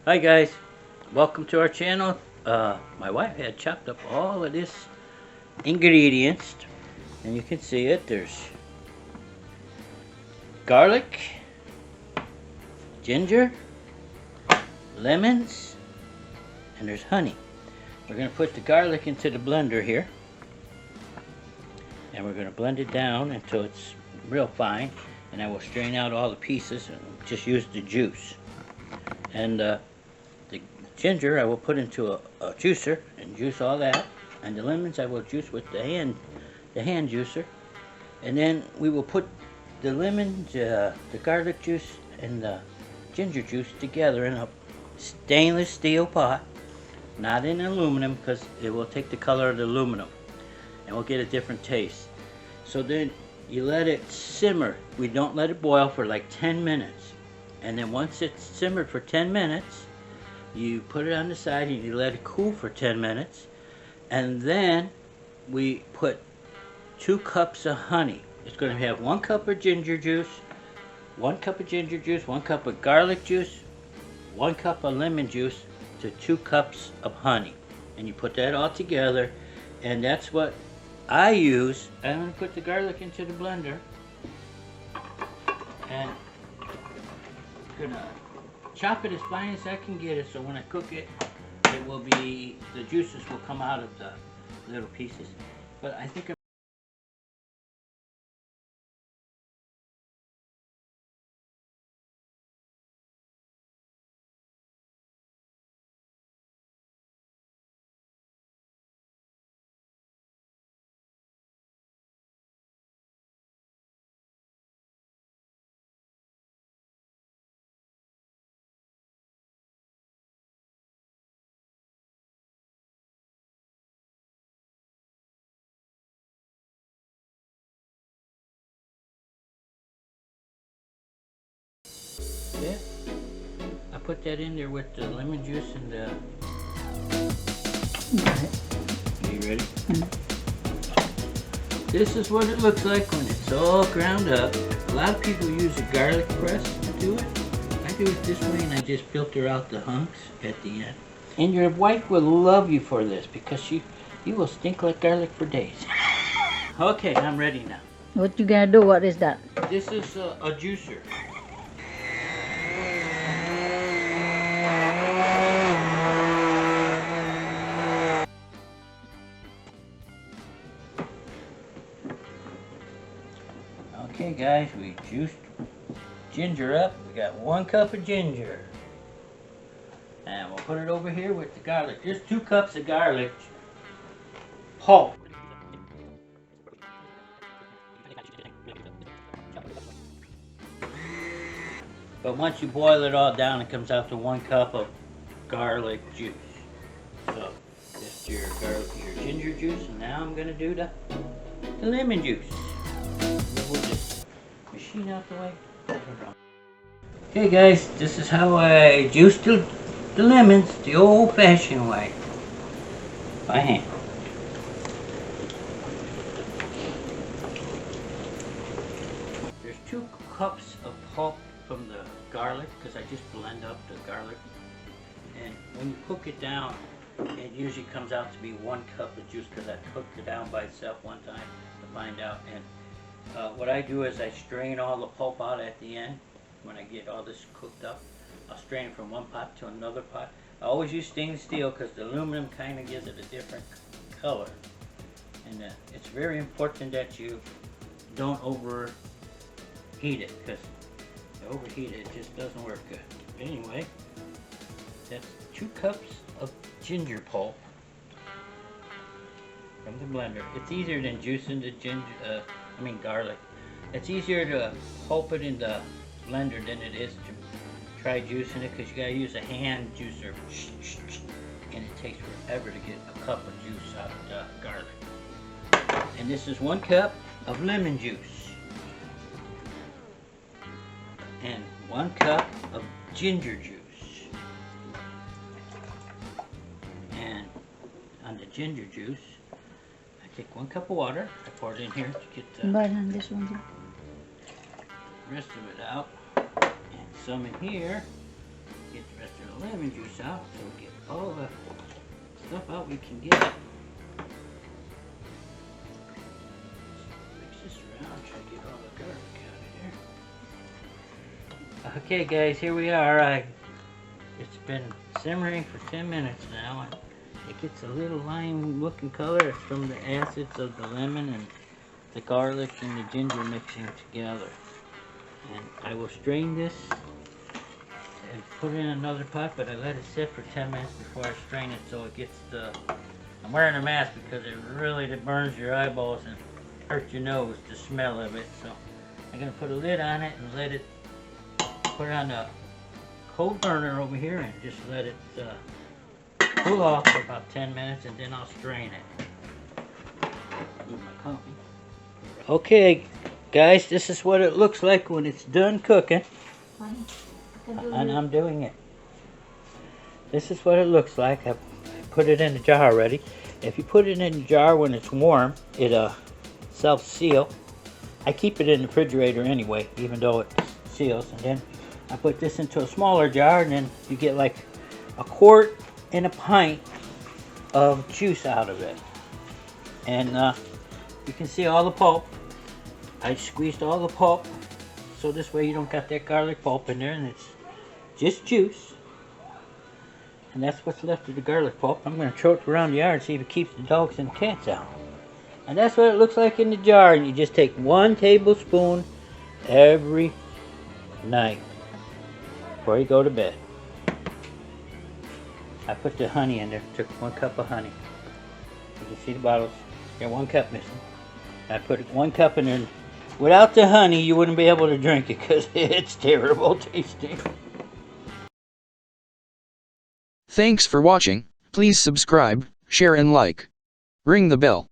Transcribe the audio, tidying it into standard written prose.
Hi guys, welcome to our channel. My wife had chopped up all of this ingredients and you can see it. There's garlic, ginger, lemons, and there's honey. We're going to put the garlic into the blender here and we're going to blend it down until it's real fine, and I will strain out all the pieces and just use the juice. And the ginger I will put into a juicer and juice all that, and the lemons I will juice with the hand juicer, and then we will put the lemon, the garlic juice, and the ginger juice together in a stainless steel pot, not in aluminum, because it will take the color of the aluminum and we'll get a different taste. So then you let it simmer. We don't let it boil for like 10 minutes, and then once it's simmered for 10 minutes you put it on the side and you let it cool for 10 minutes, and then we put 2 cups of honey. It's going to have 1 cup of ginger juice, 1 cup of ginger juice, 1 cup of garlic juice, 1 cup of lemon juice to 2 cups of honey, and you put that all together, and that's what I use. I'm going to put the garlic into the blender and I'm going to chop it as fine as I can get it, so when I cook it, it will be, the juices will come out of the little pieces. But I think yeah, I put that in there with the lemon juice and the... Are you ready? This is what it looks like when it's all ground up. A lot of people use a garlic press to do it. I do it this way, and I just filter out the hunks at the end. And your wife will love you for this because you will stink like garlic for days. Okay, I'm ready now. What you gonna do? What is that? This is a juicer. Okay guys, we juiced ginger up. We got 1 cup of ginger. And we'll put it over here with the garlic. There's 2 cups of garlic pulp. But once you boil it all down, it comes out to 1 cup of garlic juice. So just your ginger juice, and now I'm gonna do the lemon juice. We'll just machine out the way. Okay guys, this is how I juice the lemons the old-fashioned way, by hand. There's 2 cups of pulp from the garlic, because I just blend up the garlic, and when you cook it down, it usually comes out to be 1 cup of juice, because I cooked it down by itself one time to find out. And what I do is I strain all the pulp out at the end. When I get all this cooked up, I'll strain it from one pot to another pot. I always use stainless steel because the aluminum kind of gives it a different color. And it's very important that you don't overheat it, because if you overheat it, it just doesn't work good. Anyway, that's 2 cups of ginger pulp from the blender. It's easier than juicing the garlic. It's easier to pulp it in the blender than it is to try juicing it, because you gotta use a hand juicer, and it takes forever to get a cup of juice out of the garlic. And this is 1 cup of lemon juice and 1 cup of ginger juice. And on the ginger juice, I take 1 cup of water, I pour it in here to get the This one. rest of it out, and some in here, get the rest of it the lemon juice out so we get all the stuff out we can get. Mix this around, try to get all the garlic out of there. Okay guys, here we are. It's been simmering for 10 minutes now, and it gets a little lime looking color. It's from the acids of the lemon and the garlic and the ginger mixing together. And I will strain this and put it in another pot, but I let it sit for 10 minutes before I strain it so it gets the... I'm wearing a mask because it really burns your eyeballs and hurts your nose, the smell of it. So I'm going to put a lid on it and let it, put it on a cold burner over here and just let it cool off for about 10 minutes, and then I'll strain it. Move my coffee. Okay guys, this is what it looks like when it's done cooking. And I'm doing it. This is what it looks like. I put it in the jar already. If you put it in the jar when it's warm, it self-seal. I keep it in the refrigerator anyway, even though it seals. And then I put this into a smaller jar, and then you get like a quart and a pint of juice out of it. And you can see all the pulp. I squeezed all the pulp, so this way you don't got that garlic pulp in there, and it's just juice. And that's what's left of the garlic pulp. I'm going to throw it around the yard and see if it keeps the dogs and the cats out. And that's what it looks like in the jar. And you just take 1 tablespoon every night before you go to bed. I put the honey in there. Took 1 cup of honey. You can see the bottles. Got 1 cup missing. I put 1 cup in there. Without the honey, you wouldn't be able to drink it because it's terrible tasting. Thanks for watching. Please subscribe, share and like. Ring the bell.